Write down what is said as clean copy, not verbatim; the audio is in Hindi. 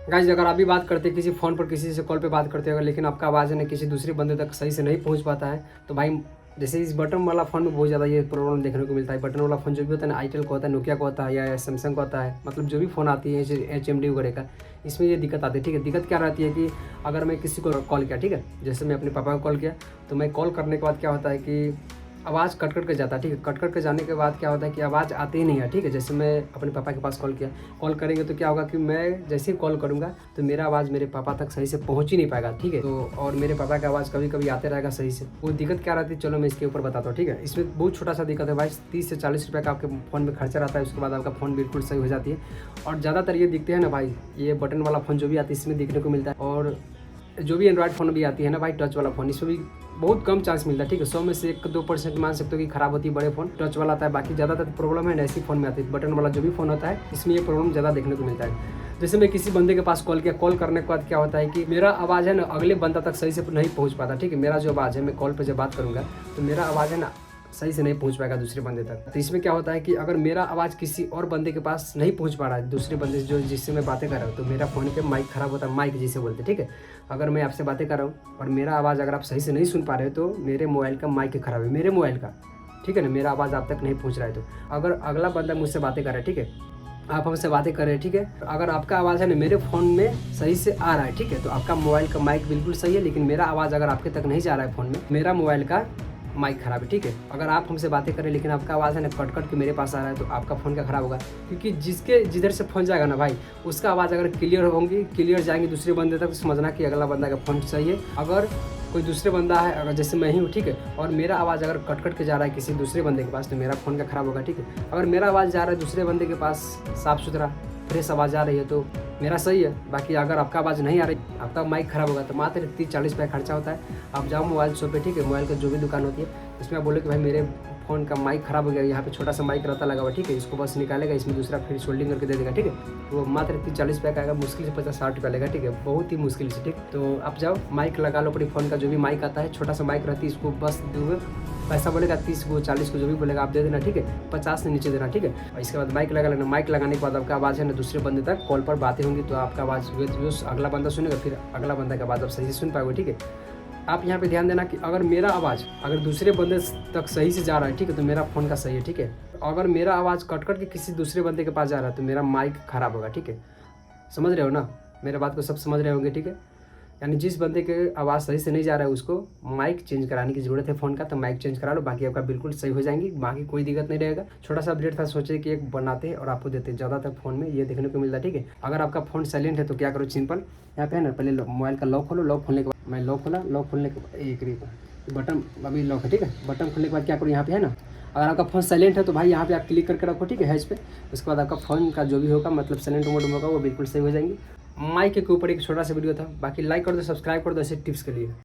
गाइस अगर आप भी बात करते किसी फ़ोन पर किसी से कॉल पे बात करते हो लेकिन आपका आवाज़ है ना किसी दूसरे बंदे तक सही से नहीं पहुंच पाता है, तो भाई जैसे इस बटन वाला फ़ोन में बहुत ज़्यादा ये प्रॉब्लम देखने को मिलता है। बटन वाला फ़ोन जो भी होता है ना, आईटेल का होता है, नोकिया का होता है या सैमसंग का होता है, मतलब जो भी फ़ोन आती है HMD वगैरह का, इसमें ये दिक्कत आती है। ठीक है, दिक्कत क्या रहती है कि अगर मैं किसी को कॉल किया, ठीक है, जैसे मैं अपने पापा को कॉल किया, तो मैं कॉल करने के बाद क्या होता है कि आवाज़ कट कट के जाता है। ठीक है, कट कट के जाने के बाद क्या होता है कि आवाज़ आती ही नहीं है। ठीक है, जैसे मैं अपने पापा के पास कॉल किया, कॉल करेंगे तो क्या होगा कि मैं जैसे ही कॉल करूँगा तो मेरा आवाज़ मेरे पापा तक सही से पहुँच ही नहीं पाएगा। ठीक है, तो और मेरे पापा का आवाज़ कभी कभी आते रहेगा सही से। वो दिक्कत क्या रहती है, चलो मैं इसके ऊपर बताता हूँ। ठीक है, इसमें बहुत छोटा सा दिक्कत है भाई, 30 से 40 रुपये का आपके फ़ोन में खर्चा रहता है, उसके बाद आपका फ़ोन बिल्कुल सही हो जाती है। और ज़्यादातर ये दिखते हैं ना भाई, ये बटन वाला फ़ोन जो भी आती है इसमें दिखने को मिलता है। और जो भी एंड्रॉयड फ़ोन भी आती है ना भाई, टच वाला फ़ोन, इसमें भी बहुत कम चांस मिलता है। ठीक है, 100 में से 1-2% मान सकते हो कि खराब होती है बड़े फ़ोन, टच वाला आता है। बाकी ज़्यादातर प्रॉब्लम है ना ऐसी फ़ोन में आती है। बटन वाला जो भी फ़ोन होता है इसमें ये प्रॉब्लम ज़्यादा देखने को मिलता है। जैसे मैं किसी बंदे के पास कॉल किया, कॉल करने के बाद क्या होता है कि मेरा आवाज़ है ना अगले बंदा तक सही से नहीं पहुँच पाता। ठीक है, मेरा जो आवाज़ है, मैं कॉल पर जब बात करूँगा तो मेरा आवाज़ है ना सही से नहीं पहुंच पाएगा दूसरे बंदे तक। तो इसमें क्या होता है कि अगर मेरा आवाज़ किसी और बंदे के पास नहीं पहुंच पा रहा है, दूसरे बंदे जो जिससे मैं बातें कर रहा हूँ, तो मेरा फ़ोन पे माइक ख़राब होता है, माइक जिसे बोलते हैं। ठीक है, अगर मैं आपसे बातें कर रहा हूँ और मेरा आवाज़ अगर आप सही से नहीं सुन पा रहे हो तो मेरे मोबाइल का माइक ख़राब है, मेरे मोबाइल का। ठीक है ना, मेरा आवाज़ आप तक नहीं पहुँच रहा है। तो अगर अगला बंदा मुझसे बातें कर रहा है, ठीक है, आप हमसे बातें कर रहे हैं, ठीक है, अगर आपका आवाज़ है ना मेरे फ़ोन में सही से आ रहा है, ठीक है, तो आपका मोबाइल का माइक बिल्कुल सही है, लेकिन मेरा आवाज़ अगर आपके तक नहीं जा रहा है फ़ोन में, मेरा मोबाइल का माइक ख़राब है। ठीक है, अगर आप हमसे बातें करें लेकिन आपका आवाज़ है ना कट कट के मेरे पास आ रहा है, तो आपका फ़ोन क्या ख़राब होगा, क्योंकि जिसके जिधर से फ़ोन जाएगा ना भाई, उसका आवाज़ अगर क्लियर होंगी, क्लियर जाएंगी दूसरे बंदे तक, तो समझना कि अगला बंदा का फ़ोन सही है। अगर कोई दूसरे बंदा है, अगर जैसे मैं ही हूँ, ठीक है, और मेरा आवाज़ अगर कट कट के जा रहा है किसी दूसरे बंदे के पास, तो मेरा फ़ोन का ख़राब होगा। ठीक है, अगर मेरा आवाज़ जा रहा है दूसरे बंदे के पास साफ़ सुथरा फ्रेश आवाज़ आ रही है तो मेरा सही है। बाकी अगर आपका आवाज़ नहीं आ रही, आपका माइक ख़राब होगा, तो मात्र 30-40 रुपये खर्चा होता है। आप जाओ मोबाइल शॉप पे, ठीक है, मोबाइल का जो भी दुकान होती है, इसमें आप बोले कि भाई मेरे फ़ोन का माइक ख़राब हो गया, यहाँ पे छोटा सा माइक रहता लगा हुआ, ठीक है, इसको बस निकालेगा, इसमें दूसरा फिर सोल्डिंग करके दे देगा। ठीक है, वो मात्र 30-40 रुपये का आएगा, मुश्किल से 50-60 रुपये लेगा। ठीक है, बहुत ही मुश्किल से। ठीक, तो आप जाओ माइक लगा लो अपने फ़ोन का, जो भी माइक आता है छोटा सा माइक रहती है, इसको बस दोगे, पैसा बोलेगा 30 को 40 को जो भी बोलेगा आप दे देना। ठीक है, 50 से नीचे देना। ठीक है, और इसके बाद माइक लगा लेना। माइक लगाने के बाद आपका आवाज़ है ना दूसरे बंदे तक कॉल पर बातें होंगी, तो आपका आवाज़ अगला बंदा सुनेगा, फिर अगला बंदा का आवाज़ आप सही से सुन पाओगे। ठीक है, आप यहाँ पे ध्यान देना कि अगर मेरा आवाज़ अगर दूसरे बंदे तक सही से जा रहा है, ठीक है, तो मेरा फ़ोन का सही है। ठीक है, अगर मेरा आवाज़ कट कट के किसी दूसरे बंदे के पास जा रहा है तो मेरा माइक ख़राब होगा। ठीक है, समझ रहे हो ना, मेरे बात को सब समझ रहे होंगे। ठीक है, यानी जिस बंदे के आवाज़ सही से नहीं जा रहा है उसको माइक चेंज कराने की ज़रूरत है फ़ोन का, तो माइक चेंज करा लो, बाकी आपका बिल्कुल सही हो जाएंगी, बाकी कोई दिक्कत नहीं रहेगा। छोटा सा अपडेट था, सोचे कि एक बनाते हैं और आपको देते हैं। ज़्यादातर फ़ोन में ये देखने को मिलता है। ठीक है, अगर आपका फ़ोन साइलेंट है तो क्या करो, सिंपल यहाँ पे है ना, पहले मोबाइल का लॉक खोलो, लॉक खोलने के बाद मैं लॉक खोला, लॉक खोलने के बाद एक बटन अभी लॉक है। ठीक है, बटन खोलने के बाद क्या करो, यहाँ पे है ना, अगर आपका फ़ोन साइलेंट है तो भाई यहाँ पे आप क्लिक करके रखो। ठीक है, हैज पे, उसके बाद आपका फ़ोन का जो भी होगा, मतलब साइलेंट मोड में होगा, वो बिल्कुल सही हो जाएंगी। माइक के ऊपर एक छोटा सा वीडियो था, बाकी लाइक कर दो, सब्सक्राइब कर दो ऐसे टिप्स के लिए।